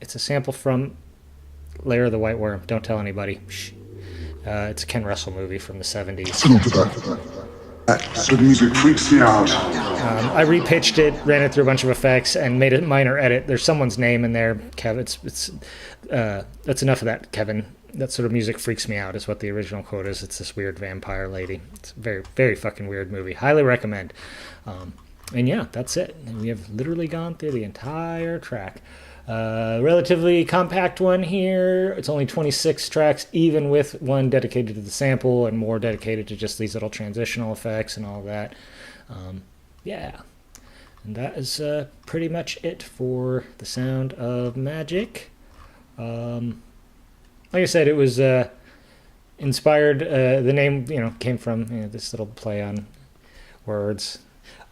it's a sample from Lair of the White Worm. Don't tell anybody. Shh. It's a Ken Russell movie from the 70s. The music freaks me out. I repitched it, ran it through a bunch of effects, and made a minor edit. There's someone's name in there, Kevin. That's enough of that, Kevin. That sort of music freaks me out is what the original quote is. It's this weird vampire lady. It's a very, very fucking weird movie. Highly recommend. And yeah, that's it. And we have literally gone through the entire track. Relatively compact one here. It's only 26 tracks, even with one dedicated to the sample and more dedicated to just these little transitional effects and all that. Yeah. And that is pretty much it for the Sound of Magick. Like I said, it was inspired. The name, came from this little play on words.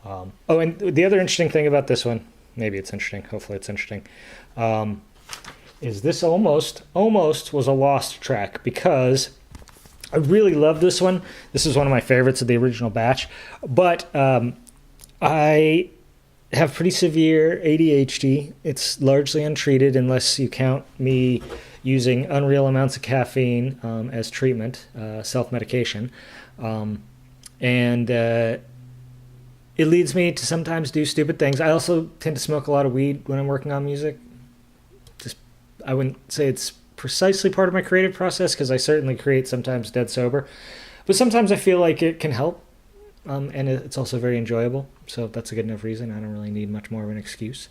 And the other interesting thing about this one, maybe it's interesting, hopefully it's interesting, is this almost was a lost track because I really love this one. This is one of my favorites of the original batch, but I have pretty severe ADHD. It's largely untreated unless you count me using unreal amounts of caffeine as treatment, self-medication. And it leads me to sometimes do stupid things. I also tend to smoke a lot of weed when I'm working on music. I wouldn't say it's precisely part of my creative process because I certainly create sometimes dead sober. But sometimes I feel like it can help. And it's also very enjoyable. So that's a good enough reason. I don't really need much more of an excuse.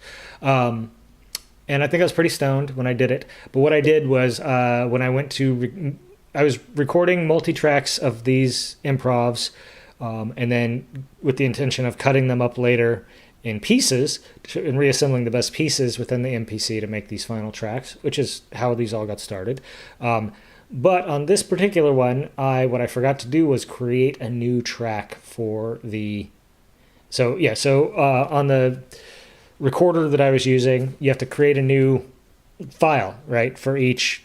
And I think I was pretty stoned when I did it. But what I did was when I went to... I was recording multi-tracks of these improvs and then with the intention of cutting them up later in pieces and reassembling the best pieces within the MPC to make these final tracks, which is how these all got started. But on this particular one, what I forgot to do was create a new track for the... So on the recorder that I was using, you have to create a new file, right, for each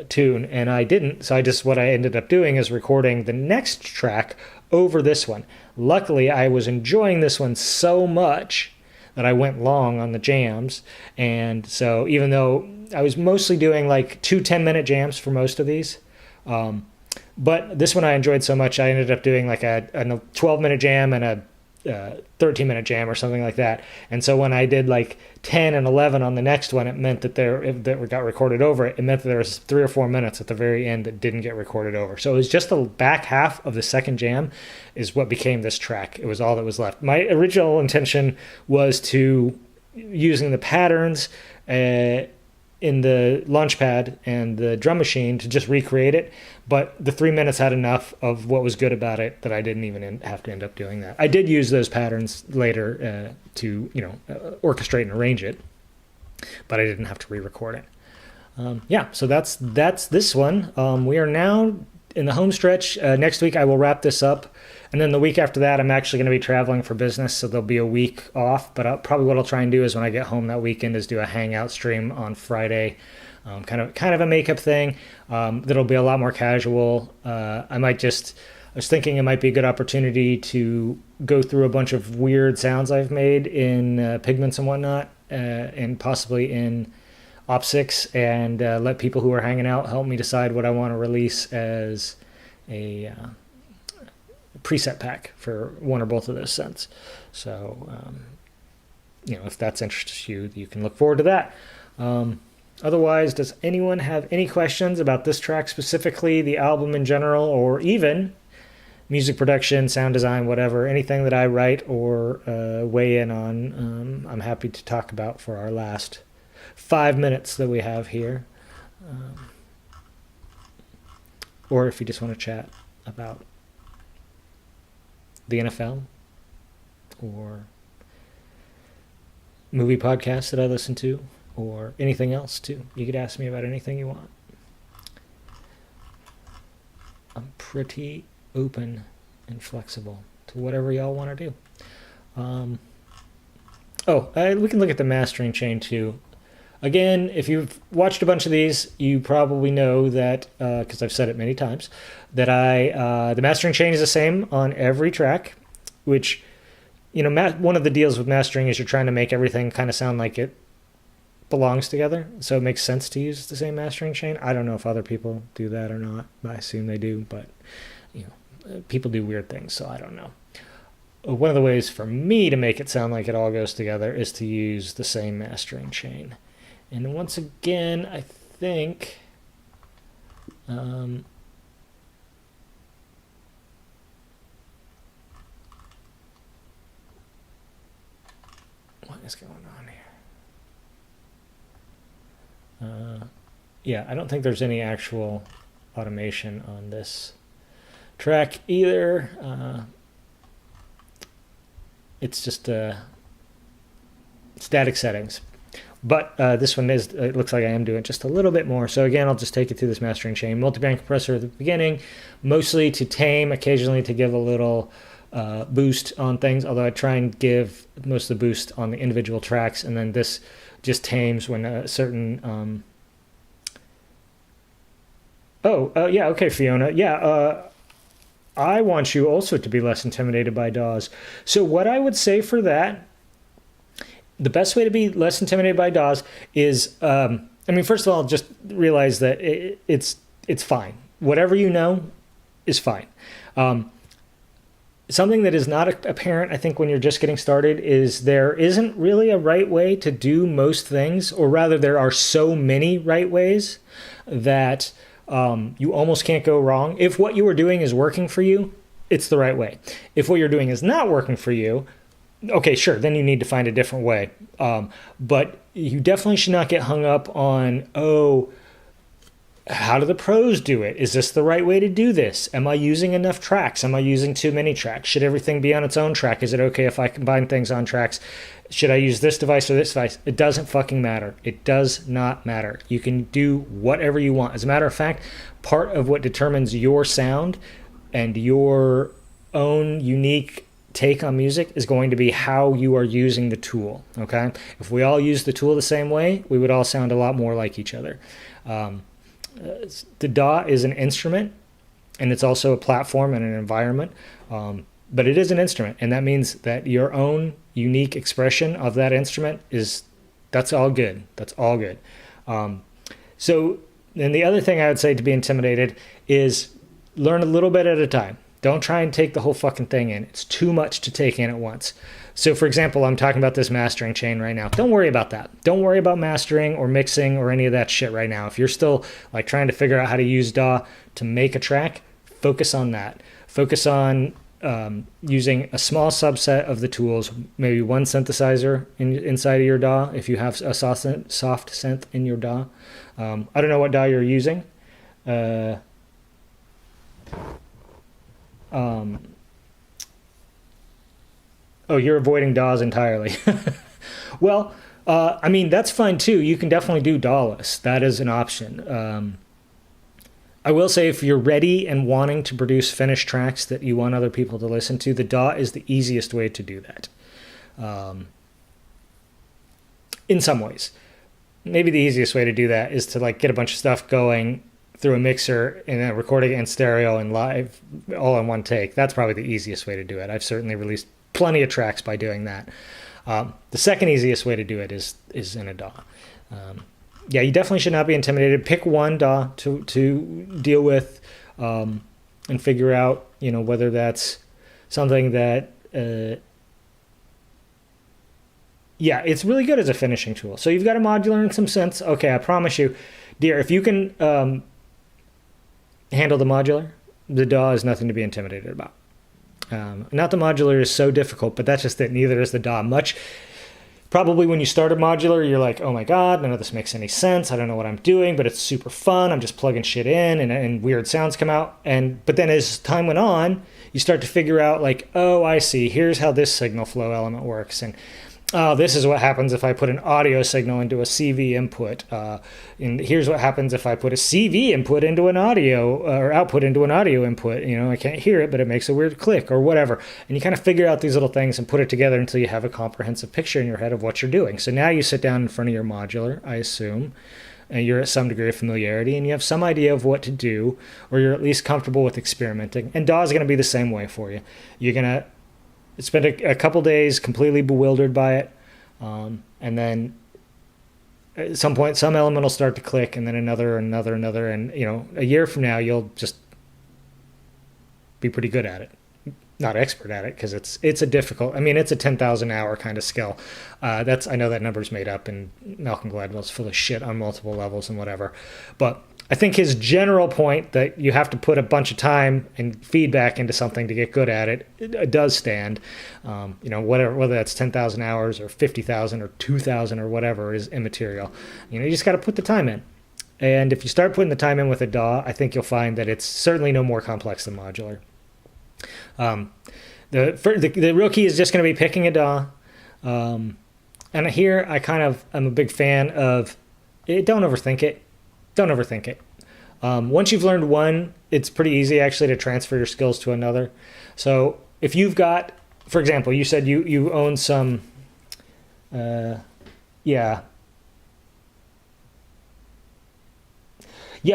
tune, and I didn't. So what I ended up doing is recording the next track over this one. Luckily, I was enjoying this one so much that I went long on the jams, and so even though I was mostly doing like 2 10-minute jams for most of these, but this one I enjoyed so much I ended up doing like a 12-minute jam and a 13-minute jam or something like that. And so when I did like 10 and 11 on the next one, it meant that that got recorded over. It meant that there was 3 or 4 minutes at the very end that didn't get recorded over. So it was just the back half of the second jam is what became this track. It was all that was left. My original intention was to using the patterns in the Launchpad and the drum machine to just recreate it, but the 3 minutes had enough of what was good about it that I didn't even have to end up doing that. I did use those patterns later to orchestrate and arrange it, but I didn't have to re-record it. So that's this one. We are now in the home stretch. Next week I will wrap this up. And then the week after that, I'm actually going to be traveling for business, so there'll be a week off. But probably what I'll try and do is when I get home that weekend is do a hangout stream on Friday, kind of a makeup thing. That'll be a lot more casual. I was thinking it might be a good opportunity to go through a bunch of weird sounds I've made in Pigments and whatnot, and possibly in Op6, and let people who are hanging out help me decide what I want to release as a preset pack for one or both of those scents. So, if that's interested you can look forward to that. Otherwise, does anyone have any questions about this track specifically, the album in general, or even music production, sound design, whatever, anything that I write or weigh in on, I'm happy to talk about for our last 5 minutes that we have here. Or if you just want to chat about the NFL or movie podcasts that I listen to or anything else too. You could ask me about anything you want. I'm pretty open and flexible to whatever y'all want to do. We can look at the mastering chain too. Again, if you've watched a bunch of these, you probably know that, because I've said it many times, that the mastering chain is the same on every track, which, one of the deals with mastering is you're trying to make everything kind of sound like it belongs together. So it makes sense to use the same mastering chain. I don't know if other people do that or not. I assume they do, but, people do weird things, so I don't know. One of the ways for me to make it sound like it all goes together is to use the same mastering chain. And once again, I think what is going on here? Yeah, I don't think there's any actual automation on this track either. It's just static settings. But this one it looks like I am doing just a little bit more. So again, I'll just take you through this mastering chain. Multiband compressor at the beginning, mostly to tame, occasionally to give a little boost on things, although I try and give most of the boost on the individual tracks, and then this just tames when a certain... yeah, okay, Fiona. Yeah, I want you also to be less intimidated by DAWs. So what I would say for that, the best way to be less intimidated by DAWs is, first of all, just realize that it's fine. Whatever you know is fine. Something that is not apparent, I think, when you're just getting started is there isn't really a right way to do most things, or rather there are so many right ways that you almost can't go wrong. If what you are doing is working for you, it's the right way. If what you're doing is not working for you, okay, sure, then you need to find a different way. But you definitely should not get hung up on, how do the pros do it? Is this the right way to do this? Am I using enough tracks? Am I using too many tracks? Should everything be on its own track? Is it okay if I combine things on tracks? Should I use this device or this device? It doesn't fucking matter. It does not matter. You can do whatever you want. As a matter of fact, part of what determines your sound and your own unique take on music is going to be how you are using the tool, okay? If we all use the tool the same way, we would all sound a lot more like each other. The DAW is an instrument, and it's also a platform and an environment, but it is an instrument, and that means that your own unique expression of that instrument that's all good. That's all good. So then the other thing I would say to be intimidated is learn a little bit at a time. Don't try and take the whole fucking thing in. It's too much to take in at once. So for example, I'm talking about this mastering chain right now. Don't worry about that. Don't worry about mastering or mixing or any of that shit right now. If you're still like trying to figure out how to use DAW to make a track, focus on that. Focus on using a small subset of the tools, maybe one synthesizer inside of your DAW if you have a soft synth in your DAW. I don't know what DAW you're using. You're avoiding DAWs entirely. Well, that's fine too. You can definitely do DAWless. That is an option. I will say if you're ready and wanting to produce finished tracks that you want other people to listen to, the DAW is the easiest way to do that. In some ways. Maybe the easiest way to do that is to like get a bunch of stuff going through a mixer and then recording it in stereo and live all in one take. That's probably the easiest way to do it. I've certainly released plenty of tracks by doing that. The second easiest way to do it is in a DAW. You definitely should not be intimidated. Pick one DAW to deal with and figure out, whether that's something that, it's really good as a finishing tool. So you've got a modular and some synths. Okay, I promise you, dear, if you can handle the modular, the DAW is nothing to be intimidated about. Not the modular is so difficult, but that's just it. Neither is the DAW. Probably when you start a modular, you're like, oh my God, none of this makes any sense. I don't know what I'm doing, but it's super fun. I'm just plugging shit in and weird sounds come out. But then as time went on, you start to figure out like, oh, I see. Here's how this signal flow element works. And oh, this is what happens if I put an audio signal into a CV input. And here's what happens if I put a CV input into an audio or output into an audio input. I can't hear it, but it makes a weird click or whatever. And you kind of figure out these little things and put it together until you have a comprehensive picture in your head of what you're doing. So now you sit down in front of your modular, I assume, and you're at some degree of familiarity and you have some idea of what to do, or you're at least comfortable with experimenting. And DAW is going to be the same way for you. You're going to spend a couple days completely bewildered by it, and then at some point some element will start to click, and then another, and a year from now you'll just be pretty good at it. Not expert at it, because it's a difficult, it's a 10,000 hour kind of skill. I know that number's made up, and Malcolm Gladwell's full of shit on multiple levels and whatever, but I think his general point that you have to put a bunch of time and feedback into something to get good at it, it does stand. Whether that's 10,000 hours or 50,000 or 2,000 or whatever is immaterial. You just got to put the time in. And if you start putting the time in with a DAW, I think you'll find that it's certainly no more complex than modular. The real key is just going to be picking a DAW. And here I'm a big fan of it. Don't overthink it. Don't overthink it. Once you've learned one, it's pretty easy actually to transfer your skills to another. So if you've got, for example, you said you own some, yeah,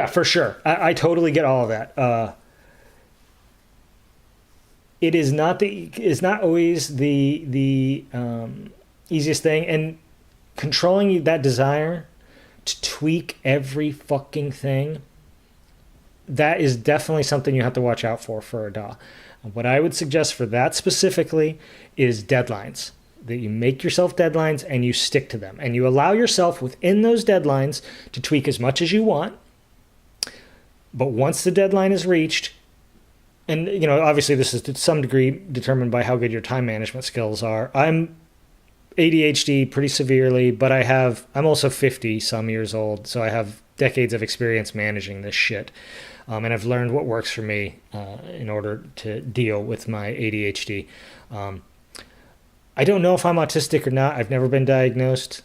for sure. I totally get all of that. It is not always the easiest thing, and controlling that desire to tweak every fucking thing, that is definitely something you have to watch out for a DAW. What I would suggest for that specifically is deadlines. That you make yourself deadlines and you stick to them, and you allow yourself within those deadlines to tweak as much as you want. But once the deadline is reached, and obviously this is to some degree determined by how good your time management skills are. I'm ADHD pretty severely, but I'm also 50 some years old, so I have decades of experience managing this shit. And I've learned what works for me in order to deal with my ADHD. I don't know if I'm autistic or not. I've never been diagnosed.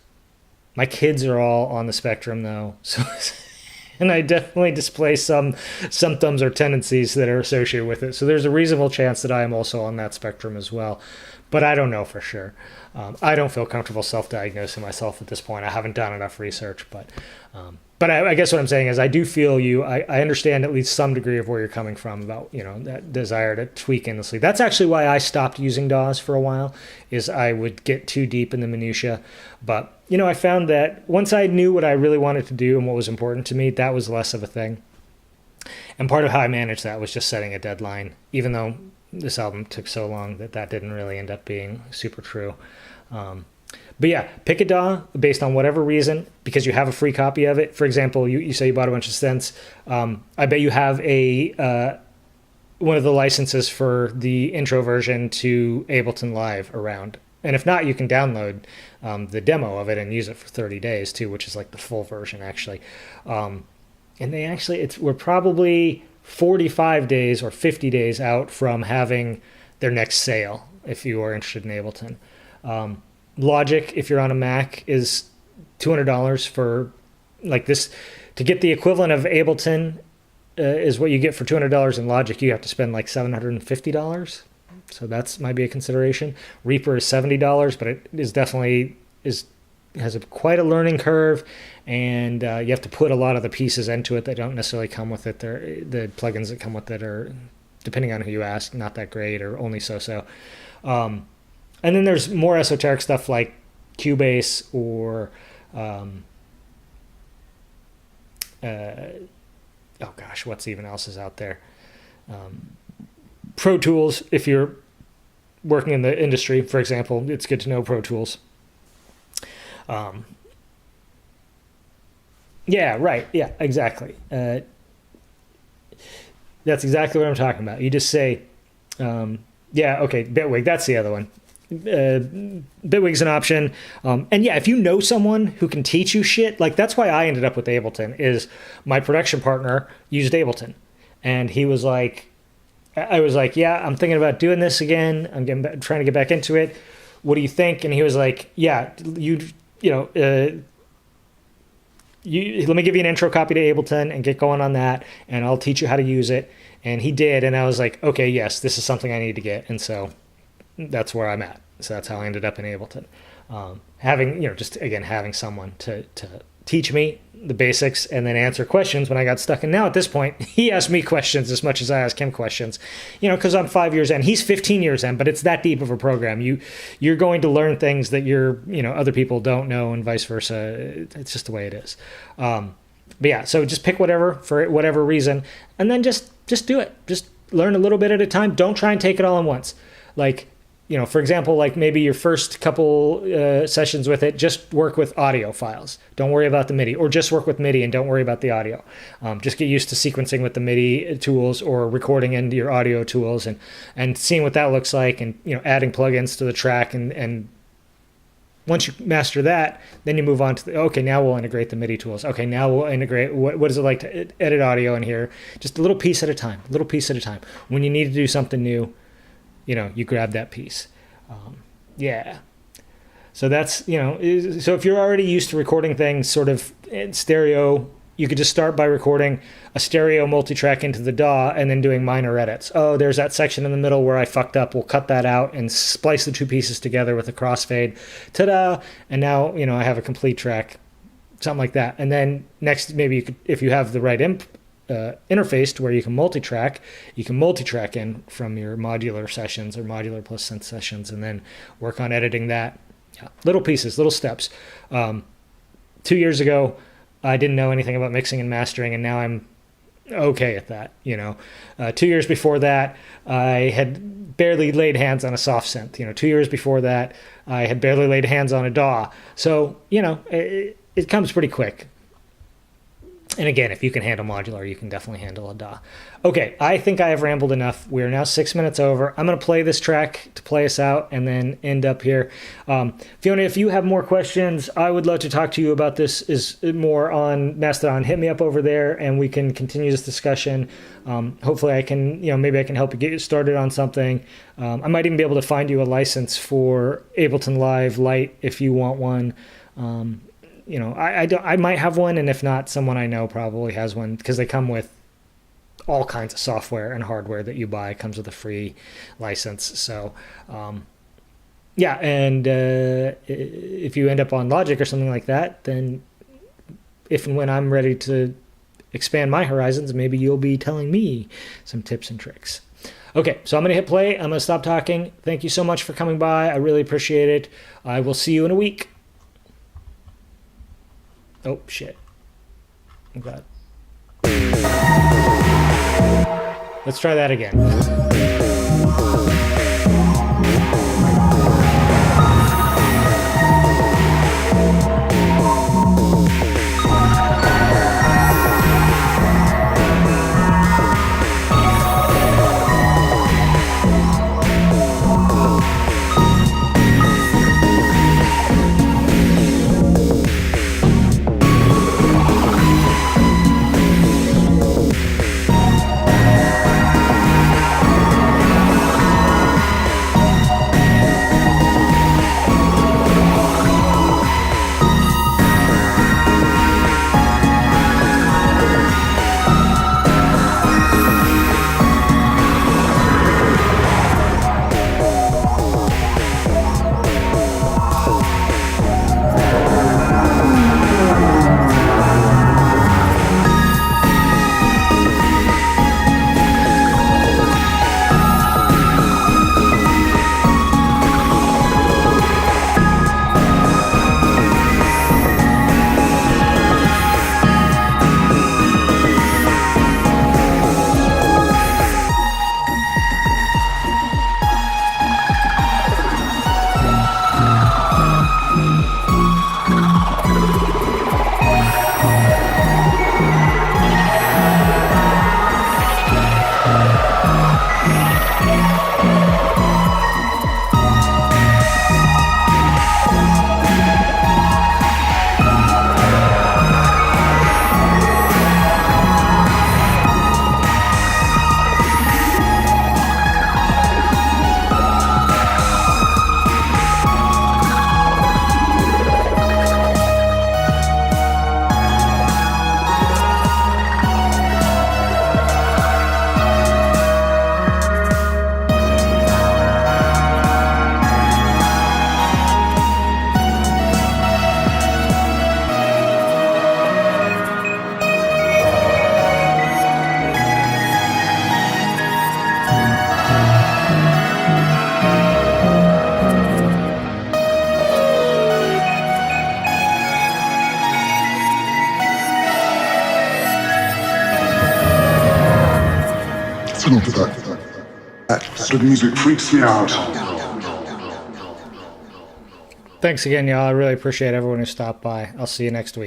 My kids are all on the spectrum though, so and I definitely display some symptoms or tendencies that are associated with it. So there's a reasonable chance that I am also on that spectrum as well. But I don't know for sure. I don't feel comfortable self-diagnosing myself at this point. I haven't done enough research, but I guess what I'm saying is I do feel you. I understand at least some degree of where you're coming from about that desire to tweak endlessly. That's actually why I stopped using DAWs for a while. Is I would get too deep in the minutia, but I found that once I knew what I really wanted to do and what was important to me, that was less of a thing. And part of how I managed that was just setting a deadline, even though this album took so long that didn't really end up being super true. But yeah, pick a DAW based on whatever reason, because you have a free copy of it. For example, you say you bought a bunch of synths. I bet you have one of the licenses for the intro version to Ableton Live around. And if not, you can download the demo of it and use it for 30 days too, which is like the full version actually. And we're probably 45 days or 50 days out from having their next sale if you are interested in Ableton. Logic, if you're on a Mac, is $200 for like this. To get the equivalent of Ableton is what you get for $200 in Logic. You have to spend like $750. So that's might be a consideration. Reaper is $70, but it is definitely has quite a learning curve, and you have to put a lot of the pieces into it that don't necessarily come with it. The plugins that come with it are, depending on who you ask, not that great or only so-so. And then there's more esoteric stuff like Cubase or what's even else is out there? Pro Tools, if you're working in the industry, for example, it's good to know Pro Tools. Yeah, right. Yeah, exactly. That's exactly what I'm talking about. You just say, Bitwig, that's the other one. Bitwig's an option. And yeah, if you know someone who can teach you shit, like that's why I ended up with Ableton, is my production partner used Ableton. And he was like, I was like, yeah, I'm thinking about doing this again. I'm trying to get back into it. what do you think? And he was like, yeah, let me give you an intro copy to Ableton and get going on that, and I'll teach you how to use it. And he did, and I was like, okay, yes, this is something I need to get. And so that's where I'm at. So that's how I ended up in Ableton. Having someone to teach me the basics and then answer questions when I got stuck. And now at this point, he asks me questions as much as I ask him questions, because I'm 5 years in. He's 15 years in, but it's that deep of a program. You're going to learn things that other people don't know, and vice versa. It's just the way it is. But yeah, so just pick whatever for whatever reason, and then just do it. Just learn a little bit at a time. Don't try and take it all at once. Like, for example, like maybe your first couple sessions with it, just work with audio files. Don't worry about the MIDI, or just work with MIDI and don't worry about the audio. Just get used to sequencing with the MIDI tools or recording into your audio tools and seeing what that looks like, and adding plugins to the track. And once you master that, then you move on to okay, now we'll integrate the MIDI tools. Okay, now we'll integrate what is it like to edit audio in here? Just a little piece at a time. When you need to do something new, you grab that piece. Yeah. So that's, so if you're already used to recording things sort of in stereo, you could just start by recording a stereo multitrack into the DAW and then doing minor edits. Oh, there's that section in the middle where I fucked up. We'll cut that out and splice the two pieces together with a crossfade. Ta-da! And now, I have a complete track, something like that. And then next, maybe you could, if you have the right interface to where you can multi-track in from your modular sessions or modular plus synth sessions, and then work on editing that. Yeah. Little pieces, little steps. 2 years ago, I didn't know anything about mixing and mastering, and now I'm okay at that. 2 years before that, I had barely laid hands on a soft synth. 2 years before that, I had barely laid hands on a DAW. So, it comes pretty quick. And again, if you can handle modular, you can definitely handle a DAW. Okay, I think I have rambled enough. We're now 6 minutes over. I'm going to play this track to play us out and then end up here. Fiona, if you have more questions, I would love to talk to you about this is more on Mastodon. Hit me up over there and we can continue this discussion. Hopefully I can, maybe I can help you get started on something. I might even be able to find you a license for Ableton Live Lite if you want one. I might have one, and if not, someone I know probably has one, because they come with all kinds of software and hardware that you buy. It comes with a free license. So, and if you end up on Logic or something like that, then if and when I'm ready to expand my horizons, maybe you'll be telling me some tips and tricks. Okay, so I'm going to hit play. I'm going to stop talking. Thank you so much for coming by. I really appreciate it. I will see you in a week. Oh, shit. I'm glad. Let's try that again. Good music freaks me out. Thanks again, y'all. I really appreciate everyone who stopped by. I'll see you next week.